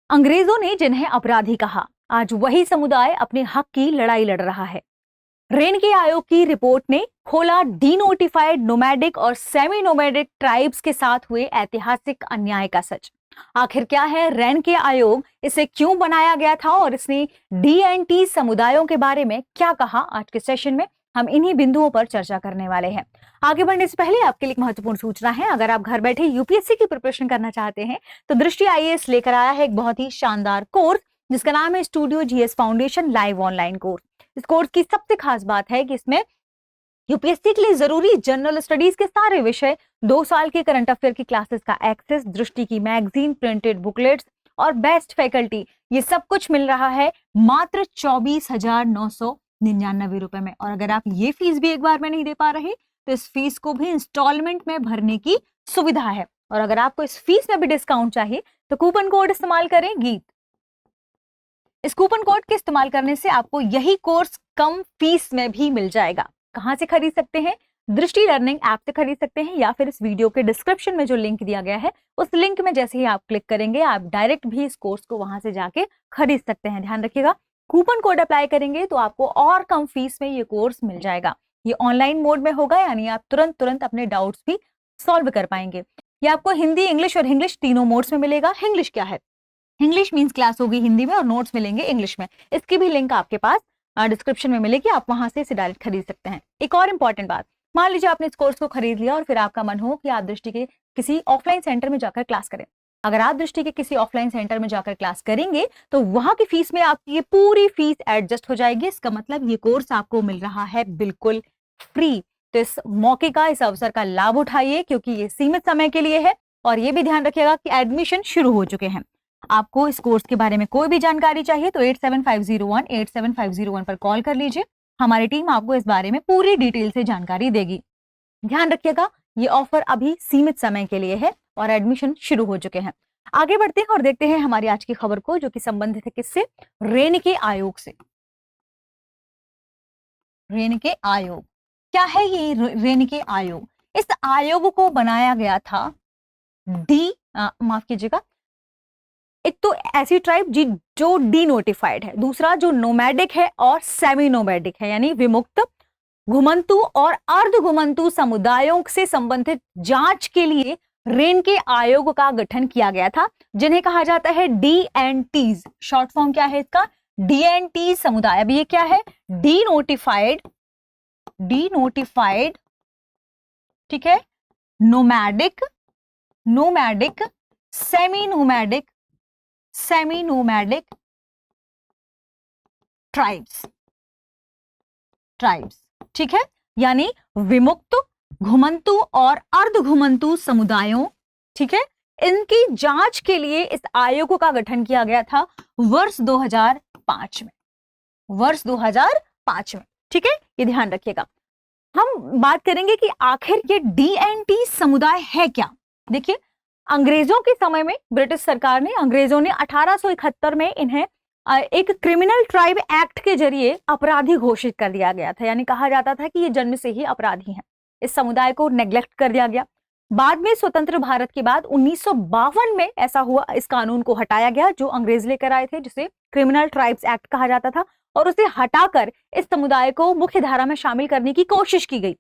अंग्रेजों ने जिन्हें अपराधी कहा, आज वही समुदाय अपने हक की लड़ाई लड़ रहा है। रेनके आयोग की रिपोर्ट ने खोला डीनोटिफाइड नोमैडिक और सेमी नोमैडिक ट्राइब्स के साथ हुए ऐतिहासिक अन्याय का सच। आखिर क्या है रेनके आयोग, इसे क्यों बनाया गया था और इसने डीएनटी समुदायों के बारे में क्या कहा, आज के सेशन में हम इन्हीं बिंदुओं पर चर्चा करने वाले हैं। आगे बढ़ने से पहले आपके लिए महत्वपूर्ण सूचना है, अगर आप घर बैठे यूपीएससी की प्रिपरेशन करना चाहते हैं तो दृष्टि आईएएस लेकर आया है एक बहुत ही शानदार कोर्स जिसका नाम है studio GS foundation live online course. इस कोर्स की सबसे खास बात है कि इसमें यूपीएससी के लिए जरूरी जनरल स्टडीज के सारे विषय, 2 साल के करंट अफेयर की क्लासेस का एक्सेस, दृष्टि की मैगजीन, प्रिंटेड बुकलेट्स और बेस्ट फैकल्टी, ये सब कुछ मिल रहा है मात्र 24,999 रुपए में। और अगर आप ये फीस भी एक बार में नहीं दे पा रहे तो इस फीस को भी इंस्टॉलमेंट में भरने की सुविधा है। और अगर आपको इस फीस में भी डिस्काउंट चाहिए तो कूपन कोड इस्तेमाल करें गीत। इस कूपन कोड के इस्तेमाल करने से आपको यही कोर्स कम फीस में भी मिल जाएगा। कहां से खरीद सकते हैं? दृष्टि लर्निंग ऐप से खरीद सकते हैं या फिर इस वीडियो के डिस्क्रिप्शन में जो लिंक दिया गया है उस लिंक में जैसे ही आप क्लिक करेंगे आप डायरेक्ट भी इस कोर्स को वहां से जाके खरीद सकते हैं। ध्यान रखिएगा, कूपन कोड अप्लाई करेंगे तो आपको और कम फीस में ये कोर्स मिल जाएगा। ये ऑनलाइन मोड में होगा, यानी आप तुरंत अपने डाउट्स भी सॉल्व कर पाएंगे। ये आपको हिंदी, इंग्लिश और इंग्लिश तीनों मोड्स में मिलेगा। इंग्लिश क्या है? इंग्लिश मींस क्लास होगी हिंदी में और नोट्स मिलेंगे इंग्लिश में। इसकी भी लिंक आपके पास डिस्क्रिप्शन में मिलेगी, आप वहां से इसे डायरेक्ट खरीद सकते हैं। एक और इंपॉर्टेंट बात, मान लीजिए आपने इस कोर्स को खरीद लिया और फिर आपका मन हो कि आप दृष्टि के किसी ऑफलाइन सेंटर में जाकर क्लास करें। अगर आप दृष्टि के किसी ऑफलाइन सेंटर में जाकर क्लास करेंगे तो वहां की फीस में आपकी ये पूरी फीस एडजस्ट हो जाएगी। इसका मतलब ये कोर्स आपको मिल रहा है बिल्कुल फ्री। तो इस मौके का, इस अवसर का लाभ उठाइए क्योंकि ये सीमित समय के लिए है। और ये भी ध्यान रखिएगा कि एडमिशन शुरू हो चुके हैं। आपको इस कोर्स के बारे में कोई भी जानकारी चाहिए तो 8750187501 पर कॉल कर लीजिए। हमारी टीम आपको इस बारे में पूरी डिटेल से जानकारी देगी। ध्यान रखिएगा, ये ऑफर अभी सीमित समय के लिए है और एडमिशन शुरू हो चुके हैं। आगे बढ़ते हैं और देखते हैं हमारी आज की खबर को, जो कि संबंधित है किससे? रेनके आयोग से। रेनके आयोग क्या है? ये रेनके आयोग, इस आयोग को बनाया गया था माफ कीजिएगा, एक तो ऐसी ट्राइब जो डीनोटिफाइड है, दूसरा जो नोमैडिक है और सेमी नोमैडिक है, यानी विमुक्त, घुमंतु और अर्ध घुमंतु समुदायों से संबंधित जांच के लिए रेनके आयोग का गठन किया गया था, जिन्हें कहा जाता है डीएनटीज। शॉर्ट फॉर्म क्या है इसका? डीएनटी समुदाय। अब ये क्या है? डीनोटिफाइड, ठीक है, नोमैडिक, सेमी नोमैडिक ट्राइब्स, ठीक है, यानी विमुक्त, घुमंतु और अर्ध घुमंतु समुदायों, ठीक है, इनकी जांच के लिए इस आयोग का गठन किया गया था वर्ष 2005 में। ठीक है, ये ध्यान रखिएगा। हम बात करेंगे कि आखिर ये डीएनटी समुदाय है क्या। देखिए, अंग्रेजों के समय में ब्रिटिश सरकार ने, अंग्रेजों ने 1871 में इन्हें एक क्रिमिनल ट्राइब एक्ट के जरिए अपराधी घोषित कर दिया गया था, यानी कहा जाता था कि ये जन्म से ही अपराधी हैं। इस समुदाय को नेग्लेक्ट कर दिया गया। बाद में स्वतंत्र भारत के बाद 1952 में ऐसा हुआ, इस कानून को हटाया गया जो अंग्रेज लेकर आए थे, जिसे क्रिमिनल ट्राइब्स एक्ट कहा जाता था, और उसे हटाकर इस समुदाय को मुख्य धारा में शामिल करने की कोशिश की गई।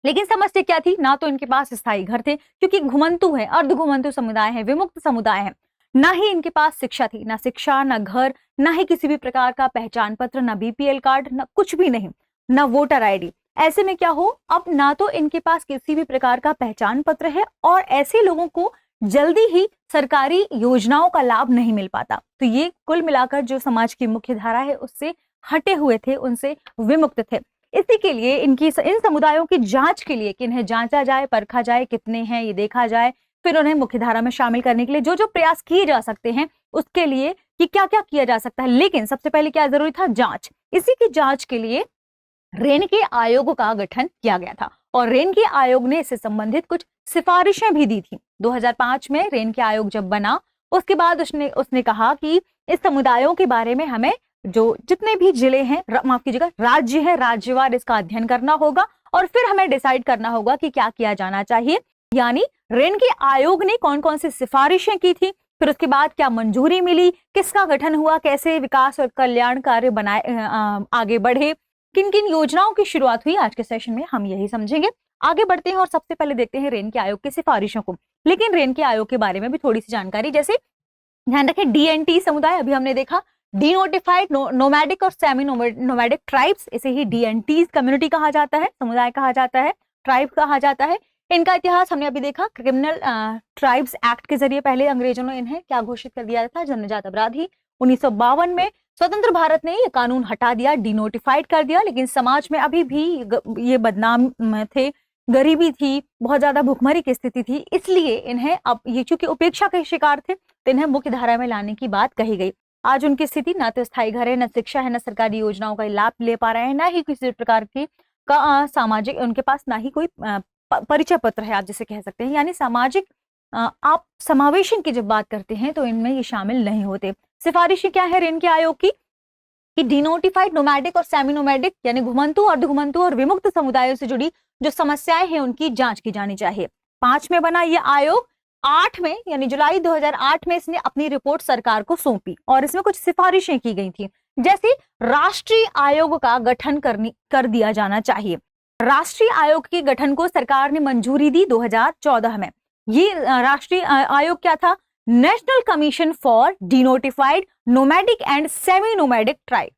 लेकिन समस्या क्या थी? ना तो इनके पास स्थायी घर थे, क्योंकि घुमंतु है, अर्ध घुमंतु समुदाय है, विमुक्त समुदाय है, ना ही इनके पास शिक्षा थी, ना शिक्षा, ना घर, ना ही किसी भी प्रकार का पहचान पत्र, ना बीपीएल कार्ड, ना कुछ भी नहीं, ना वोटर आईडी। ऐसे में क्या हो, अब ना तो इनके पास किसी भी प्रकार का पहचान पत्र है और ऐसे लोगों को जल्दी ही सरकारी योजनाओं का लाभ नहीं मिल पाता। तो ये कुल मिलाकर जो समाज की मुख्य धारा है उससे हटे हुए थे, उनसे विमुक्त थे। इसी के लिए इन समुदायों की जांच के लिए कि इन्हें जांचा जाए, परखा जाए, कितने हैं ये देखा जाए, फिर उन्हें मुख्य धारा में शामिल करने के लिए जो जो प्रयास किए जा सकते हैं उसके लिए कि क्या क्या किया जा सकता है। लेकिन सबसे पहले क्या जरूरी था? जांच। इसी की जांच के लिए रेनके आयोग का गठन किया गया था और रेनके आयोग ने इससे संबंधित कुछ सिफारिशें भी दी थी। 2005 में रेनके आयोग जब बना उसके बाद उसने कहा कि इस समुदायों के बारे में हमें जो जितने भी जिले हैं, माफ कीजिएगा राज्य है, राज्यवार इसका अध्ययन करना होगा और फिर हमें डिसाइड करना होगा कि क्या किया जाना चाहिए। यानी रेनके आयोग ने कौन कौन सी सिफारिशें की थी फिर उसके बाद क्या मंजूरी मिली, किसका गठन हुआ, कैसे विकास और कल्याण कार्य बनाए आगे बढ़े, किन किन योजनाओं की शुरुआत हुई, आज के सेशन में हम यही समझेंगे। आगे बढ़ते हैं और सबसे पहले देखते हैं रेनके आयोग की सिफारिशों को। लेकिन रेनके आयोग के बारे में भी थोड़ी सी जानकारी, जैसे ध्यान रखें डीएनटी समुदाय, अभी हमने देखा डीनोटिफाइड नोमैडिक और सेमी नोमैडिक ट्राइब्स, इसे ही डीएनटीज कम्युनिटी कहा जाता है, समुदाय कहा जाता है, ट्राइब कहा जाता है। इनका इतिहास हमने अभी देखा, क्रिमिनल ट्राइब्स एक्ट के जरिए पहले अंग्रेजों ने इन्हें क्या घोषित कर दिया था, जन्मजात अपराधी। 1952 में स्वतंत्र भारत ने ये कानून हटा दिया, डिनोटिफाइड कर दिया, लेकिन समाज में अभी भी ये बदनाम थे, गरीबी थी, बहुत ज्यादा भुखमरी की स्थिति थी, इसलिए इन्हें अब ये चूंकि उपेक्षा के शिकार थे तो इन्हें मुख्य धारा में लाने की बात कही गई। आज उनकी स्थिति न तो स्थायी घर है, न शिक्षा है, न सरकारी योजनाओं का लाभ ले पा रहे हैं, न ही किसी प्रकार की सामाजिक, उनके पास ना ही कोई परिचय पत्र है, आप जिसे कह सकते हैं, यानी सामाजिक आप समावेशन की जब बात करते हैं तो इनमें ये शामिल नहीं होते। सिफारिशें क्या है रेनके आयोग की कि डिनोटिफाइड नोमैडिक और सेमी नोमैडिक यानी घुमंतु, अर्धघुमंतु और विमुक्त समुदायों से जुड़ी जो समस्याएं हैं उनकी जांच की जानी चाहिए। 5 में बना ये आयोग 8 में यानी जुलाई 2008 में इसने अपनी रिपोर्ट सरकार को सौंपी और इसमें कुछ सिफारिशें की गई थी, जैसे राष्ट्रीय आयोग का गठन कर दिया जाना चाहिए। राष्ट्रीय आयोग के गठन को सरकार ने मंजूरी दी 2014 में। ये राष्ट्रीय आयोग क्या था, national commission for denotified nomadic and semi nomadic tribe,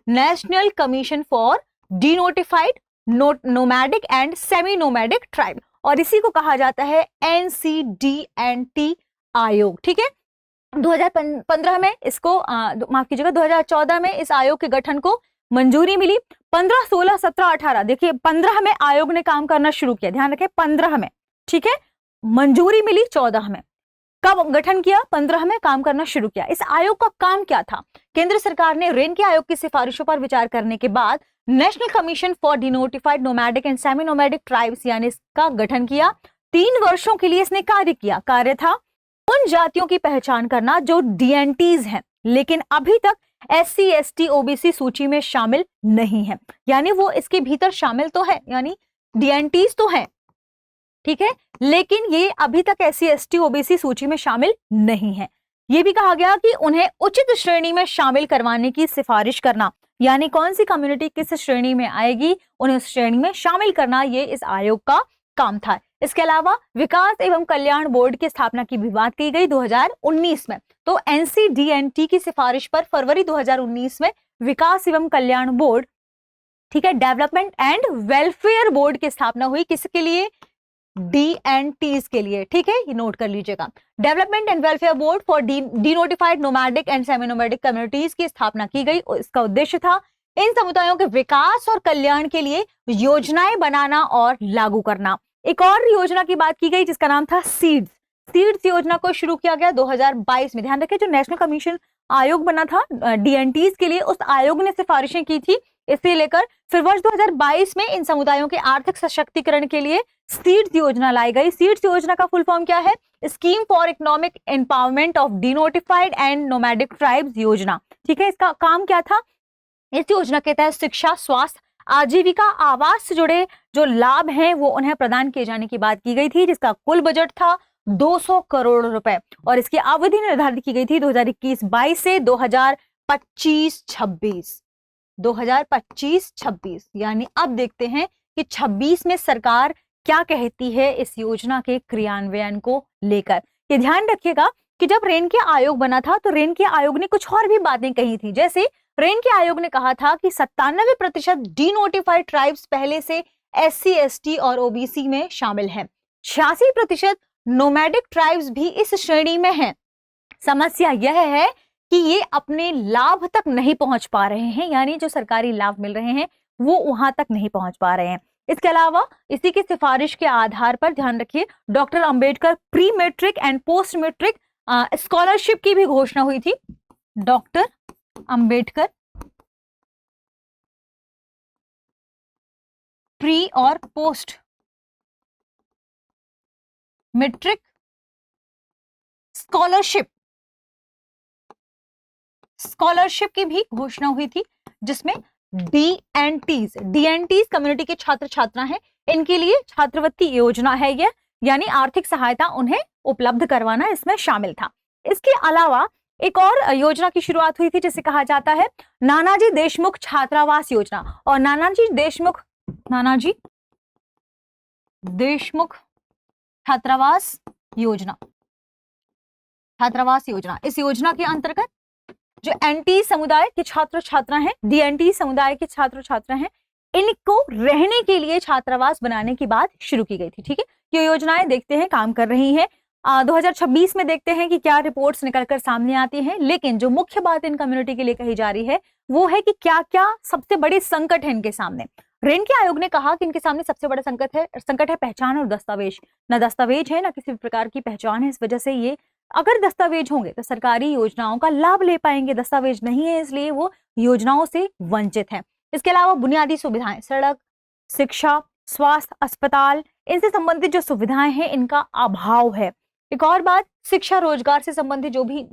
national commission for denotified nomadic and semi nomadic tribe, और इसी को कहा जाता है NCDNT आयोग। ठीक है, 2015 में इसको माफ कीजिएगा 2014 में इस आयोग के गठन को मंजूरी मिली। 15, 16, 17, 18 देखिए 15 में आयोग ने काम करना शुरू किया, ध्यान रखें 15 में, ठीक है, मंजूरी मिली 14 में। कब गठन किया, 15 में काम करना शुरू किया। इस आयोग का काम क्या था, केंद्र सरकार ने रेनके आयोग की सिफारिशों पर विचार करने के बाद national commission for denotified nomadic and semi nomadic tribes यानी इसका गठन किया। 3 वर्षों के लिए इसने कार्य किया। कार्य था उन जातियों की पहचान करना जो डीएनटीज हैं लेकिन अभी तक SC ST OBC सूची में शामिल नहीं है, यानी वो इसके भीतर शामिल तो है, यानी डीएनटीज तो है, ठीक है, लेकिन ये अभी तक SC ST OBC सूची में शामिल नहीं है। ये भी कहा गया कि उन्हें उचित श्रेणी में शामिल करवाने की सिफारिश करना, यानी कौन सी कम्युनिटी किस श्रेणी में आएगी उन्हें उस श्रेणी में शामिल करना, ये इस आयोग का काम था। इसके अलावा विकास एवं कल्याण बोर्ड की स्थापना की भी बात की गई 2019 में। तो NCDNT की सिफारिश पर फरवरी 2019 में विकास एवं कल्याण बोर्ड, ठीक है, डेवलपमेंट एंड वेलफेयर बोर्ड की स्थापना हुई। किसके लिए, DNTs के लिए, ठीक है, ये नोट कर लीजिएगा। Development and welfare board for denotified nomadic and semi nomadic communities की स्थापना की गई। इसका उद्देश्य था इन समुदायों के विकास और कल्याण के लिए योजनाएं बनाना और लागू करना। एक और योजना की बात की गई जिसका नाम था सीड्स योजना को शुरू किया गया 2022 में। ध्यान रखें जो नेशनल कमीशन आयोग बना था डीएनटीज के लिए, उस आयोग ने सिफारिशें की थी, इसे लेकर फिर वर्ष 2022 में इन समुदायों के आर्थिक सशक्तिकरण के लिए सीड्स योजना लाई गई। सीड्स योजना का फुल फॉर्म क्या है, scheme for economic empowerment of denotified and nomadic tribes योजना। ठीक है, इसका काम क्या था, इस योजना के तहत शिक्षा, स्वास्थ्य, आजीविका, आवास से जुड़े जो लाभ हैं वो उन्हें प्रदान किए जाने की बात की गई थी, जिसका कुल बजट था 200 करोड़ रुपए और इसकी अवधि निर्धारित की गई थी 2021-22 से 2025-26 यानी अब देखते हैं कि 26 में सरकार क्या कहती है इस योजना के क्रियान्वयन को लेकर। ये ध्यान रखिएगा कि जब रेनके आयोग बना था तो रेनके आयोग ने कुछ और भी बातें कही थी, जैसे रेनके आयोग ने कहा था कि 97% डिनोटिफाइड ट्राइब्स पहले से SC ST और OBC में शामिल हैं, 86% नोमैडिक ट्राइब्स भी इस श्रेणी में हैं। समस्या यह है कि ये अपने लाभ तक नहीं पहुंच पा रहे हैं, यानी जो सरकारी लाभ मिल रहे हैं वो वहां तक नहीं पहुंच पा रहे हैं। इसके अलावा इसी की सिफारिश के आधार पर ध्यान रखिए doctor Ambedkar pre matric and post matric scholarship की भी घोषणा हुई थी। डॉक्टर अंबेडकर प्री और पोस्ट मैट्रिक स्कॉलरशिप की भी घोषणा हुई थी, जिसमें डीएनटीज कम्युनिटी के छात्र छात्रा हैं, इनके लिए छात्रवृत्ति योजना है ये, यानी आर्थिक सहायता उन्हें उपलब्ध करवाना इसमें शामिल था। इसके अलावा एक और योजना की शुरुआत हुई थी जिसे कहा जाता है नानाजी देशमुख छात्रावास योजना। और नानाजी देशमुख छात्रावास योजना, इस योजना के अंतर्गत जो एनटी समुदाय के छात्र छात्रा हैं, डीएनटी समुदाय के छात्र छात्रा हैं, इनको रहने के लिए छात्रावास बनाने की बात शुरू की गई थी। ठीक है, ये योजनाएं देखते हैं काम कर रही हैं। 2026 में देखते हैं कि क्या रिपोर्ट्स निकलकर सामने आती हैं। लेकिन जो मुख्य बात इन कम्युनिटी के लिए कही जा रही है वो है कि क्या क्या सबसे बड़े संकट है इनके सामने। रेणके आयोग ने कहा कि इनके सामने सबसे बड़ा संकट है पहचान और दस्तावेज। ना दस्तावेज है ना किसी प्रकार की पहचान है, इस वजह से ये अगर दस्तावेज होंगे तो सरकारी योजनाओं का लाभ ले पाएंगे, दस्तावेज नहीं है इसलिए वो योजनाओं से वंचित है। इसके अलावा बुनियादी सुविधाएं, सड़क, शिक्षा, स्वास्थ्य, अस्पताल, इनसे संबंधित जो सुविधाएं हैं इनका अभाव है। एक और बात, शिक्षा रोजगार से संबंधित जो भी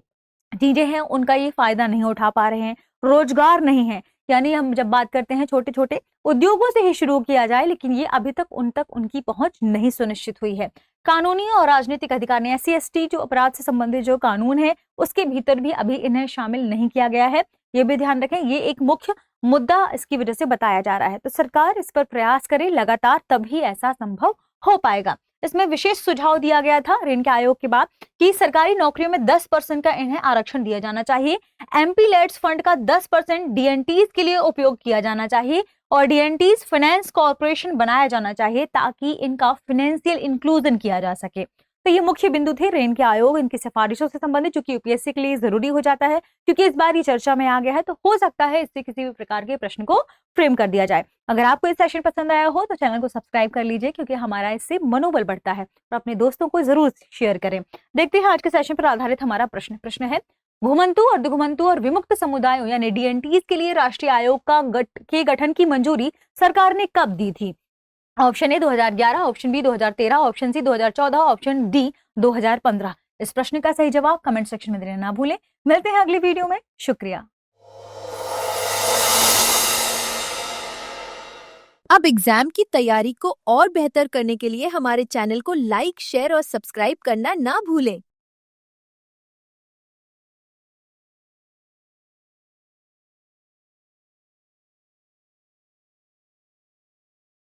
चीजें हैं उनका ये फायदा नहीं उठा पा रहे हैं, रोजगार नहीं है। यानी हम जब बात करते हैं छोटे छोटे उद्योगों से ही शुरू किया जाए, लेकिन ये अभी तक उनकी पहुंच नहीं सुनिश्चित हुई है। कानूनी और राजनीतिक अधिकार ने SC/ST जो अपराध से संबंधित जो कानून है उसके भीतर भी अभी इन्हें शामिल नहीं किया गया है। ये भी ध्यान रखें, ये एक मुख्य मुद्दा इसकी वजह से बताया जा रहा है। तो सरकार इस पर प्रयास करे लगातार, तभी ऐसा संभव हो पाएगा। इसमें विशेष सुझाव दिया गया था रेणके आयोग के बाद कि सरकारी नौकरियों में 10% का इन्हें आरक्षण दिया जाना चाहिए। MP लेट्स फंड का 10% DNTs के लिए उपयोग किया जाना चाहिए और DNTs फाइनेंस कॉर्पोरेशन बनाया जाना चाहिए ताकि इनका फाइनेंशियल इंक्लूजन किया जा सके। तो ये मुख्य बिंदु थे रेणके आयोग इनकी सिफारिशों से संबंधित, जो कि UPSC के लिए जरूरी हो जाता है क्योंकि इस बार ये चर्चा में आ गया है। तो हो सकता है इससे किसी भी प्रकार के प्रश्न को फ्रेम कर दिया जाए। अगर आपको ये सेशन पसंद आया हो तो चैनल को सब्सक्राइब कर लीजिए क्योंकि हमारा इससे मनोबल बढ़ता है, और अपने दोस्तों को जरूर शेयर करें। देखते हैं आज के सेशन पर आधारित हमारा प्रश्न है, घुमंतु, अर्धघुमंतु और विमुक्त समुदायों यानी DNTs के लिए राष्ट्रीय आयोग के गठन की मंजूरी सरकार ने कब दी थी? Option A 2011, option B 2013, option C 2014, option D 2015। इस प्रश्न का सही जवाब कमेंट सेक्शन में देना ना भूलें। मिलते हैं अगली वीडियो में, शुक्रिया। अब एग्जाम की तैयारी को और बेहतर करने के लिए हमारे चैनल को लाइक, शेयर और सब्सक्राइब करना ना भूलें।